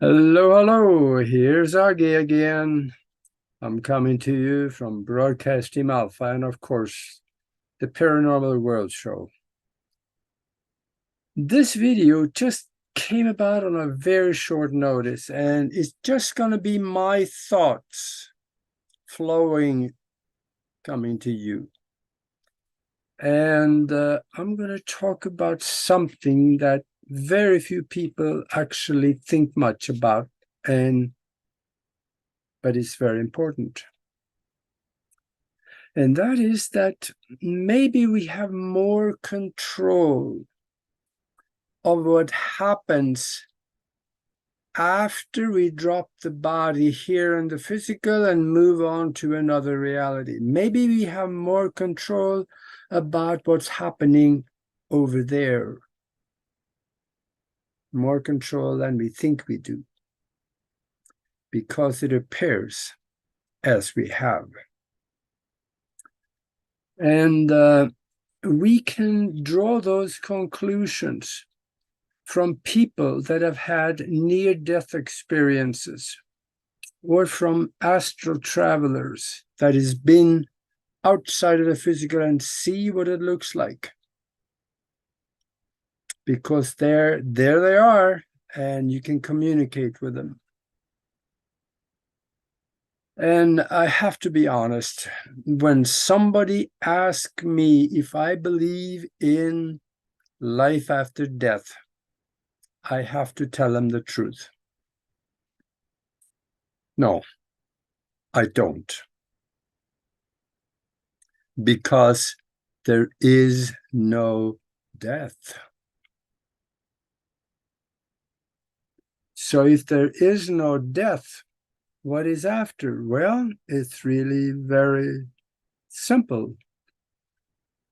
Hello, hello. Here's Augie again. I'm coming to you from Broadcast Team Alpha and, of course, the Paranormal World Show. This video just came about on a very short notice, and it's just going to be my thoughts flowing, coming to you. And I'm going to talk about something that very few people actually think much about, but it's very important. And that is that maybe we have more control of what happens after we drop the body here in the physical and move on to another reality. Maybe we have more control about what's happening over there. More control than we think we do, because it appears as we have. And we can draw those conclusions from people that have had near-death experiences, or from astral travelers that has been outside of the physical and see what it looks like. Because there they are, and you can communicate with them. And I have to be honest, when somebody asks me if I believe in life after death, I have to tell them the truth. No, I don't. Because there is no death. So if there is no death, what is after? Well, it's really very simple.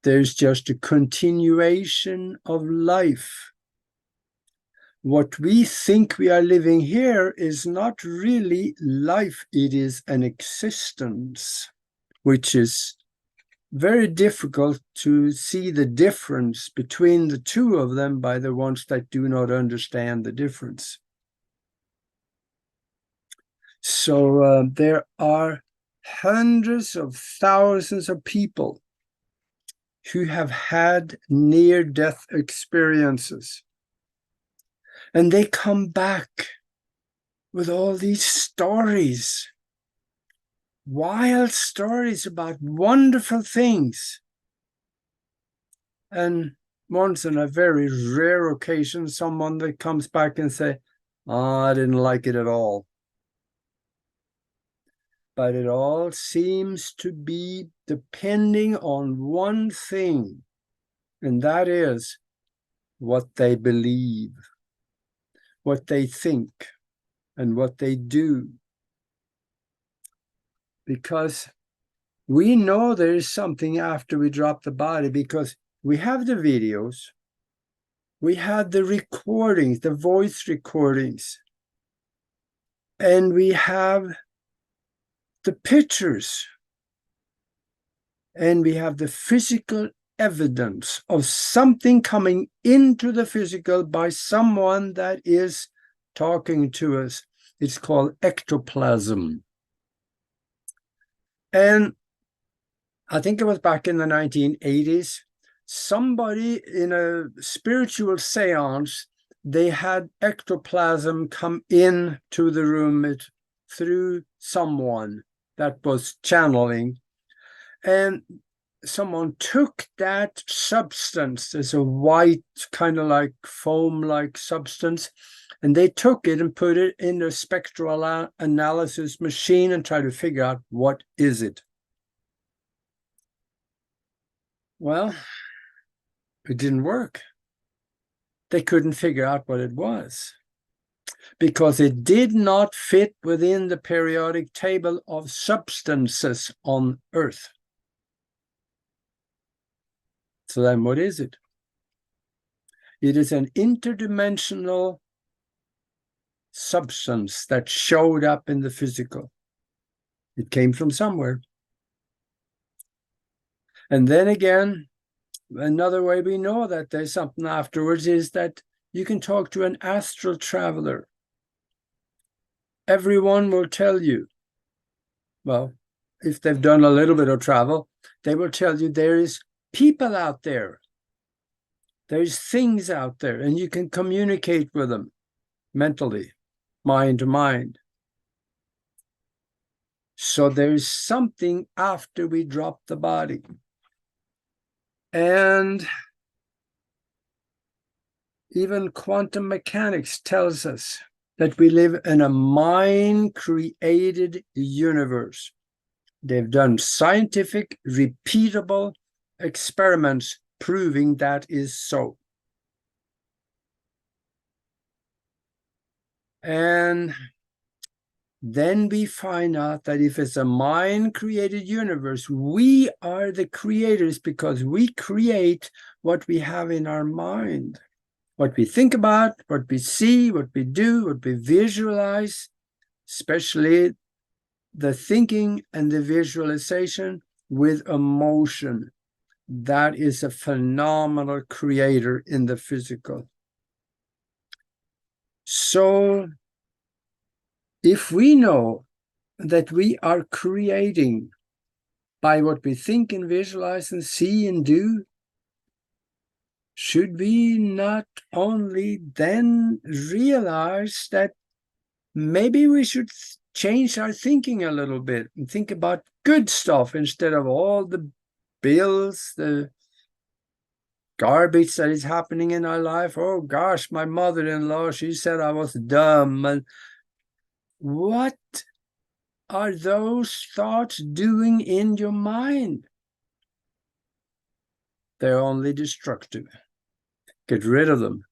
There's just a continuation of life. What we think we are living here is not really life, it is an existence, which is very difficult to see the difference between the two of them by the ones that do not understand the difference. So there are hundreds of thousands of people who have had near-death experiences. And they come back with all these stories, wild stories about wonderful things. And once on a very rare occasion, someone that comes back and say, "Oh, I didn't like it at all." But it all seems to be depending on one thing, and that is what they believe, what they think, and what they do. Because we know there is something after we drop the body, because we have the videos, we had the recordings, the voice recordings, and we have the pictures, and we have the physical evidence of something coming into the physical by someone that is talking to us. It's called ectoplasm. And I think it was back in the 1980s, somebody in a spiritual seance, they had ectoplasm come in to the room through someone that was channeling. And someone took that substance, as a white kind of like foam-like substance, and they took it and put it in a spectral analysis machine and tried to figure out what is it. Well, it didn't work. They couldn't figure out what it was, because it did not fit within the periodic table of substances on Earth. So then what is it? It is an interdimensional substance that showed up in the physical. It came from somewhere. And then again, another way we know that there's something afterwards is that you can talk to an astral traveler. everyone will tell you, well, if they've done a little bit of travel, they will tell you there is people out there. There's things out there, and you can communicate with them mentally, mind to mind. So there's something after we drop the body. And even quantum mechanics tells us that we live in a mind-created universe. They've done scientific, repeatable experiments proving that is so. And then we find out that if it's a mind-created universe, we are the creators because we create what we have in our mind. What we think about, what we see, what we do, what we visualize, especially the thinking and the visualization with emotion. That is a phenomenal creator in the physical. So if we know that we are creating by what we think and visualize and see and do, should we not only then realize that maybe we should change our thinking a little bit and think about good stuff instead of all the bills, the garbage that is happening in our life? Oh gosh, my mother-in-law, she said I was dumb. And what are those thoughts doing in your mind? They're only destructive. Get rid of them,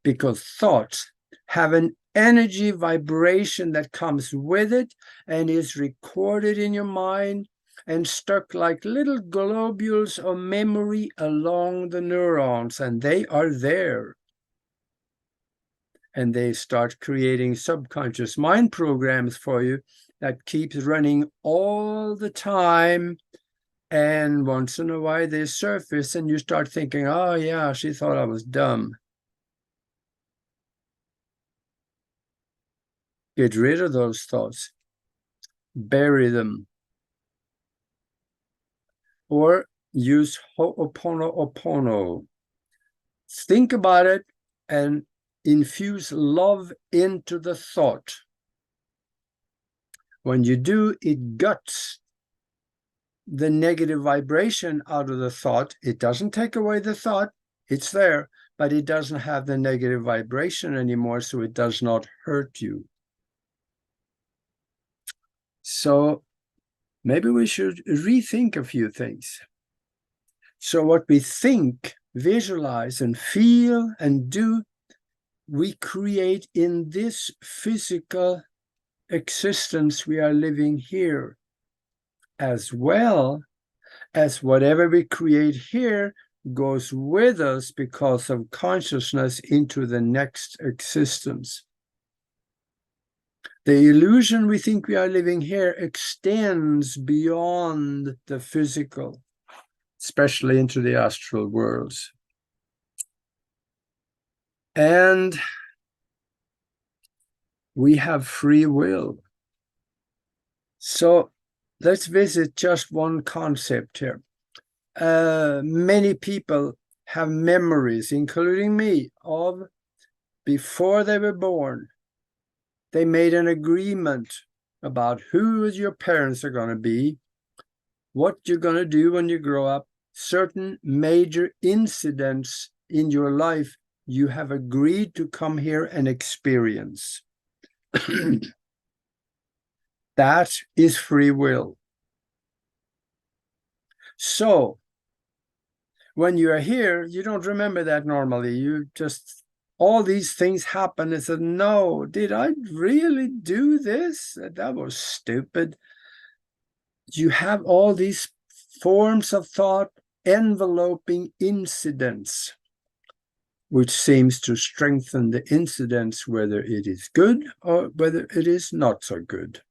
because thoughts have an energy vibration that comes with it and is recorded in your mind and stuck like little globules of memory along the neurons, and they are there. And they start creating subconscious mind programs for you that keeps running all the time. And once in a while they surface and you start thinking, oh yeah, she thought I was dumb. Get rid of those thoughts. Bury them. Or use Ho'oponopono. Think about it and infuse love into the thought. When you do, it guts the negative vibration out of the thought. It doesn't take away the thought. It's there, but it doesn't have the negative vibration anymore, so it does not hurt you. So maybe we should rethink a few things. So what we think, visualize, and feel and do, we create in this physical existence we are living here, as well as whatever we create here goes with us because of consciousness into the next existence. The illusion we think we are living here extends beyond the physical, especially into the astral worlds. And we have free will. So let's visit just one concept here. Many people have memories, including me, of before they were born. They made an agreement about who your parents are going to be, what you're going to do when you grow up, certain major incidents in your life you have agreed to come here and experience. That is free will. So when you are here, you don't remember that normally. You just, all these things happen and said, no, did I really do this? That was stupid. You have all these forms of thought enveloping incidents, which seems to strengthen the incidents, whether it is good or whether it is not so good.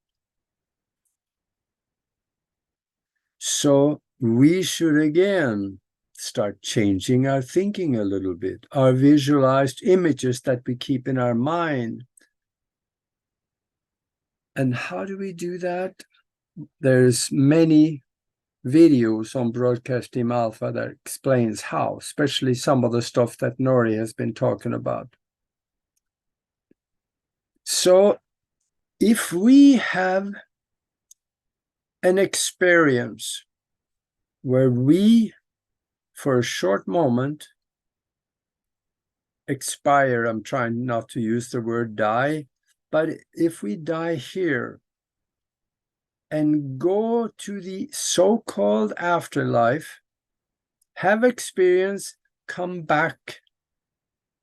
So we should again start changing our thinking a little bit, our visualized images that we keep in our mind. And how do we do that? There's many videos on Broadcast Team Alpha that explains how, especially some of the stuff that Nori has been talking about. So if we have an experience where we, for a short moment, expire, I'm trying not to use the word die, but if we die here and go to the so-called afterlife, have experience, come back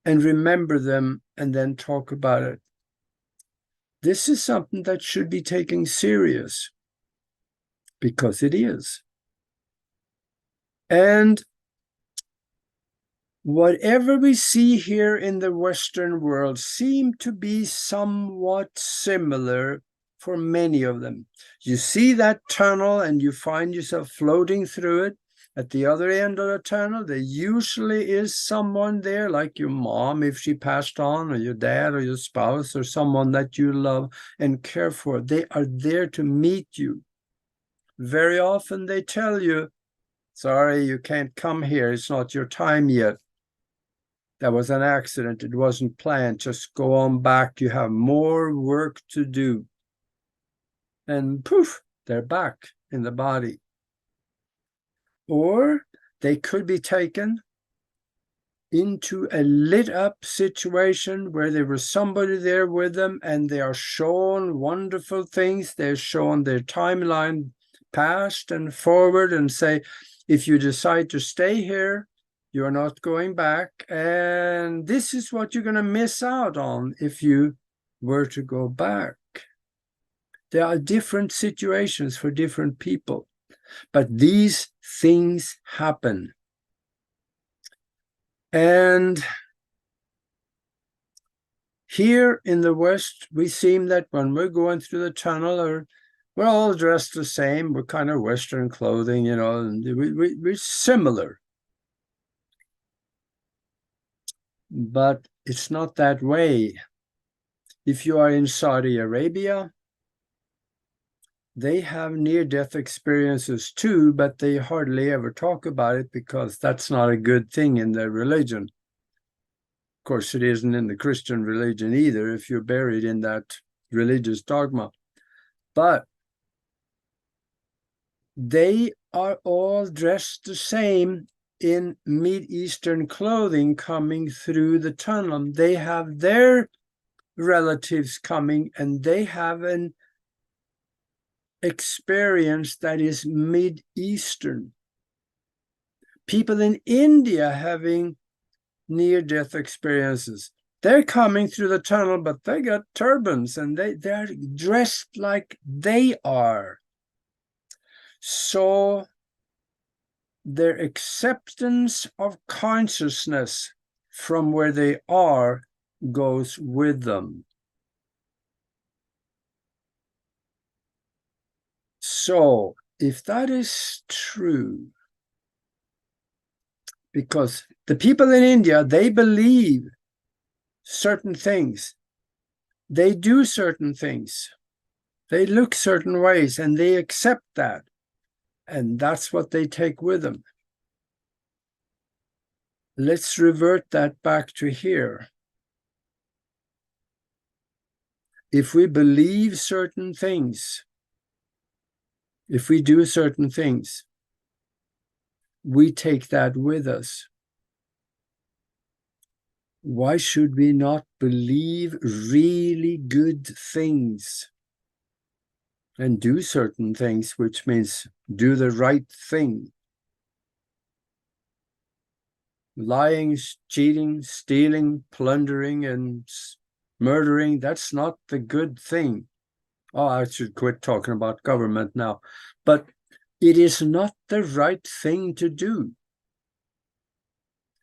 and remember them, and then talk about it. This is something that should be taken serious, because it is. And whatever we see here in the Western world seem to be somewhat similar for many of them. You see that tunnel and you find yourself floating through it. At the other end of the tunnel, there usually is someone there, like your mom, if she passed on, or your dad, or your spouse, or someone that you love and care for. They are there to meet you. Very often they tell you, sorry, you can't come here. It's not your time yet. That was an accident. It wasn't planned. Just go on back. You have more work to do. And poof, they're back in the body. Or they could be taken into a lit up situation where there was somebody there with them and they are shown wonderful things. They're shown their timeline past and forward and say, if you decide to stay here, you're not going back. And this is what you're going to miss out on if you were to go back. There are different situations for different people, but these things happen. And here in the West, we seem that when we're going through the tunnel, or we're all dressed the same, we're kind of Western clothing, you know, and we're similar. But it's not that way. If you are in Saudi Arabia, they have near-death experiences too, but they hardly ever talk about it because that's not a good thing in their religion. Of course, it isn't in the Christian religion either, if you're buried in that religious dogma. But they are all dressed the same in Mid-Eastern clothing coming through the tunnel. They have their relatives coming, and they have an experience that is Mid-Eastern. People in India having near-death experiences. They're coming through the tunnel, but they got turbans and they're dressed like they are. So their acceptance of consciousness from where they are goes with them. So if that is true, because the people in India, they believe certain things, they do certain things, they look certain ways, and they accept that, and that's what they take with them. Let's revert that back to here. If we believe certain things, if we do certain things, we take that with us. Why should we not believe really good things and do certain things, which means do the right thing? Lying, cheating, stealing, plundering, and murdering, that's not the good thing. Oh, I should quit talking about government now. But it is not the right thing to do.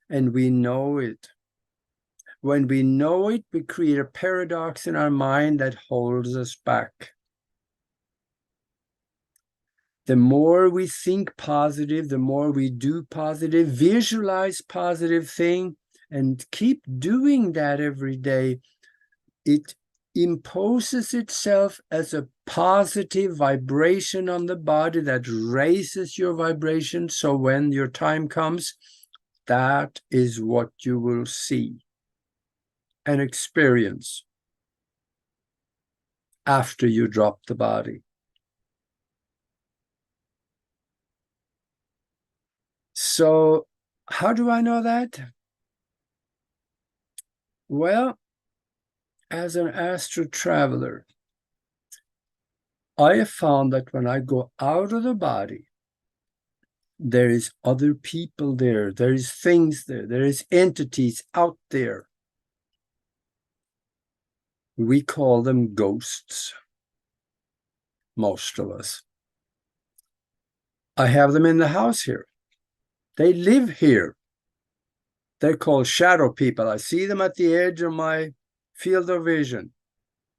And we know it. When we know it, we create a paradox in our mind that holds us back. The more we think positive, the more we do positive, visualize positive thing, and keep doing that every day, it imposes itself as a positive vibration on the body that raises your vibration. So when your time comes, that is what you will see and experience after you drop the body. So how do I know that? Well, as an astral traveler, I have found that when I go out of the body, there is other people there, there is things there, there is entities out there. We call them ghosts, most of us. I have them in the house here. They live here. They're called shadow people. I see them at the edge of my field of vision.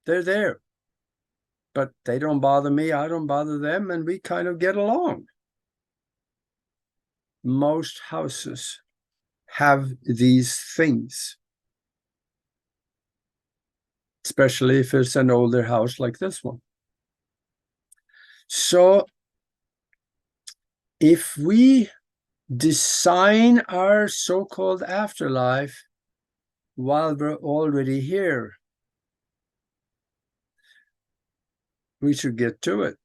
They're there. But they don't bother me, I don't bother them, and we kind of get along. Most houses have these things, especially if it's an older house like this one. So if we design our so-called afterlife while we're already here, we should get to it.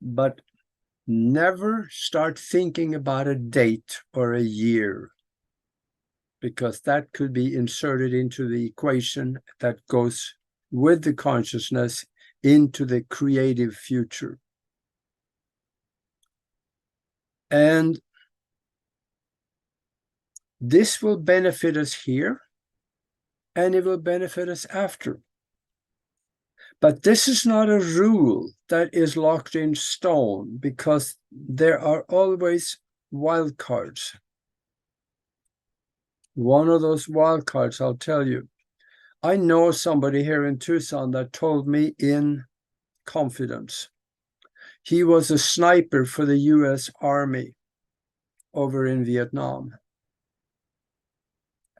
But never start thinking about a date or a year, because that could be inserted into the equation that goes with the consciousness into the creative future. And this will benefit us here, and it will benefit us after. But this is not a rule that is locked in stone, because there are always wild cards. One of those wild cards, I'll tell you. I know somebody here in Tucson that told me in confidence. He was a sniper for the US Army over in Vietnam.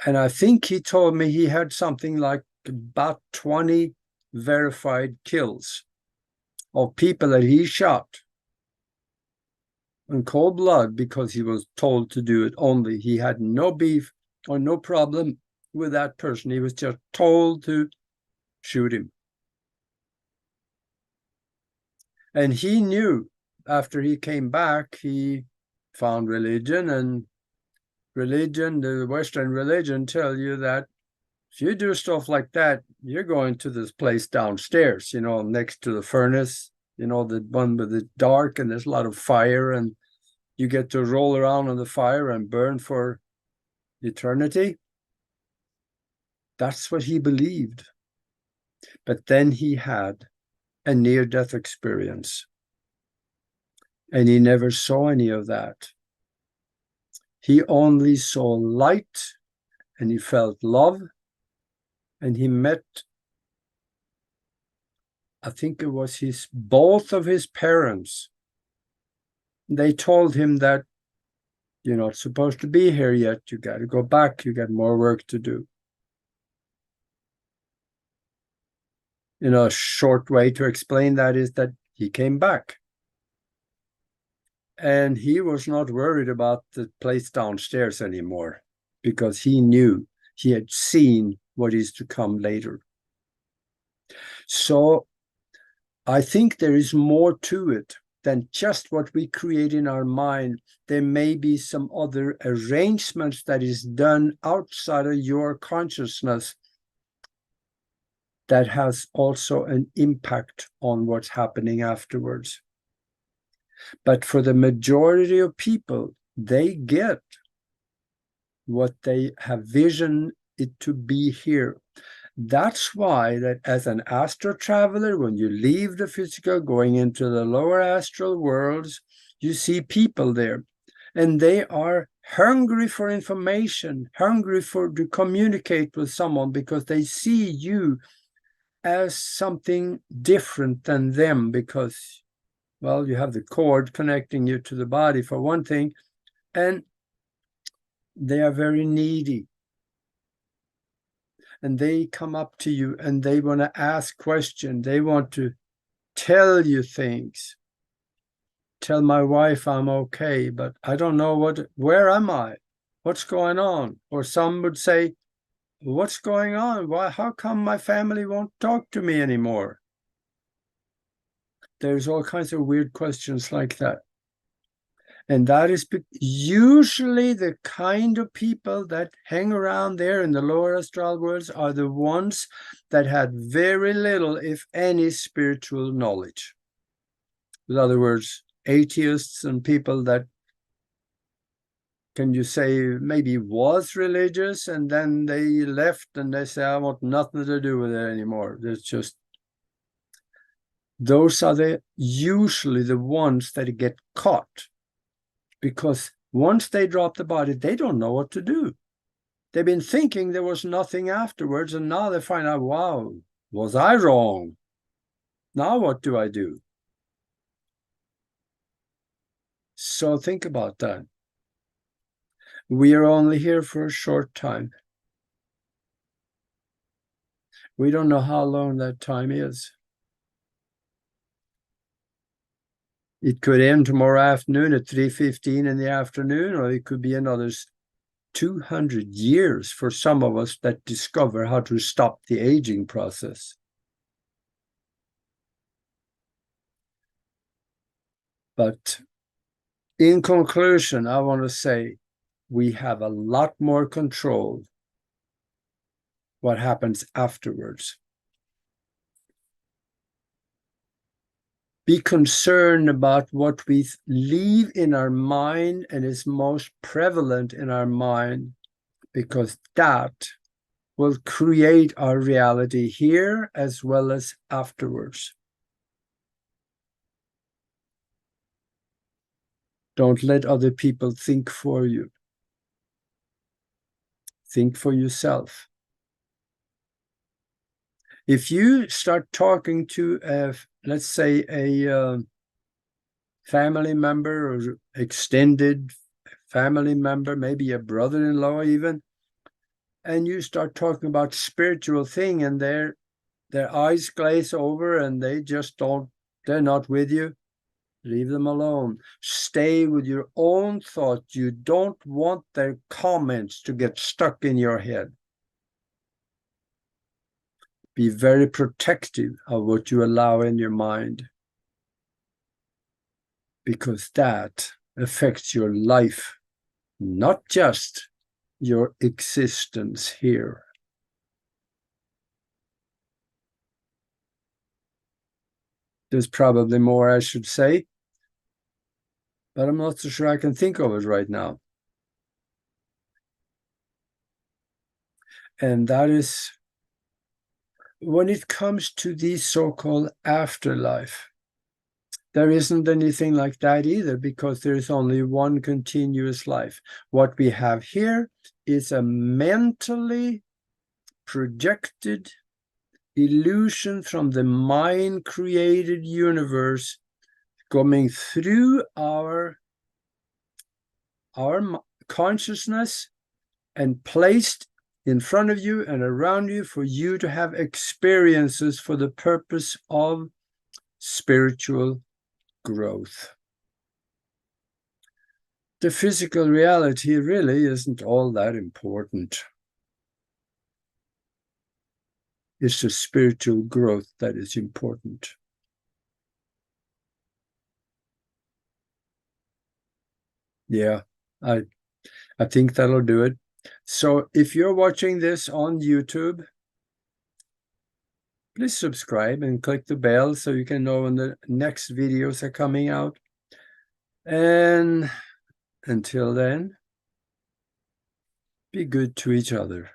And I think he told me he had something like about 20 verified kills of people that he shot in cold blood because he was told to do it only. He had no beef or no problem with that person. He was just told to shoot him. And he knew after he came back, he found religion, and religion, the Western religion, tell you that if you do stuff like that, you're going to this place downstairs, you know, next to the furnace, you know, the one with the dark and there's a lot of fire, and you get to roll around on the fire and burn for eternity. That's what he believed. But then he had a near-death experience, and he never saw any of that. He only saw light, and he felt love, and he met, I think it was both of his parents. They told him that you're not supposed to be here yet. You got to go back. You got more work to do. You know, a short way to explain that is that he came back. And he was not worried about the place downstairs anymore, because he knew, he had seen what is to come later. So I think there is more to it than just what we create in our mind. There may be some other arrangements that is done outside of your consciousness that has also an impact on what's happening afterwards. But for the majority of people, they get what they have visioned it to be here. That's why that as an astral traveler, when you leave the physical, going into the lower astral worlds, you see people there, and they are hungry for information, hungry to communicate with someone, because they see you as something different than them, because, well, you have the cord connecting you to the body for one thing, and they are very needy. and they come up to you and they want to ask questions. They want to tell you things. Tell my wife I'm okay, but I don't know where am I? What's going on? Or some would say, what's going on? Why, how come my family won't talk to me anymore? There's all kinds of weird questions like that. And that is usually the kind of people that hang around there in the lower astral worlds are the ones that had very little, if any, spiritual knowledge. In other words, atheists and people that, can you say, maybe was religious and then they left and they say, I want nothing to do with it anymore. There's just, those are usually the ones that get caught. Because once they drop the body, they don't know what to do. They've been thinking there was nothing afterwards, and now they find out, wow, was I wrong? Now what do I do? So think about that. We are only here for a short time. We don't know how long that time is. It could end tomorrow afternoon at 3:15 in the afternoon, or it could be another 200 years for some of us that discover how to stop the aging process. But in conclusion, I want to say we have a lot more control what happens afterwards. Be concerned about what we leave in our mind and is most prevalent in our mind, because that will create our reality here as well as afterwards. Don't let other people think for you. Think for yourself. If you start talking to, let's say, a family member or extended family member, maybe a brother-in-law even, and you start talking about spiritual thing and their eyes glaze over and they just don't, they're not with you, leave them alone. Stay with your own thought. You don't want their comments to get stuck in your head. Be very protective of what you allow in your mind, because that affects your life, not just your existence here. There's probably more I should say, but I'm not so sure I can think of it right now. And that is, when it comes to the so-called afterlife, there isn't anything like that either, because there is only one continuous life. What we have here is a mentally projected illusion from the mind-created universe coming through our consciousness and placed in front of you and around you for you to have experiences for the purpose of spiritual growth. The physical reality really isn't all that important. It's the spiritual growth that is important. Yeah, I think that'll do it. So if you're watching this on YouTube, please subscribe and click the bell so you can know when the next videos are coming out. And until then, be good to each other.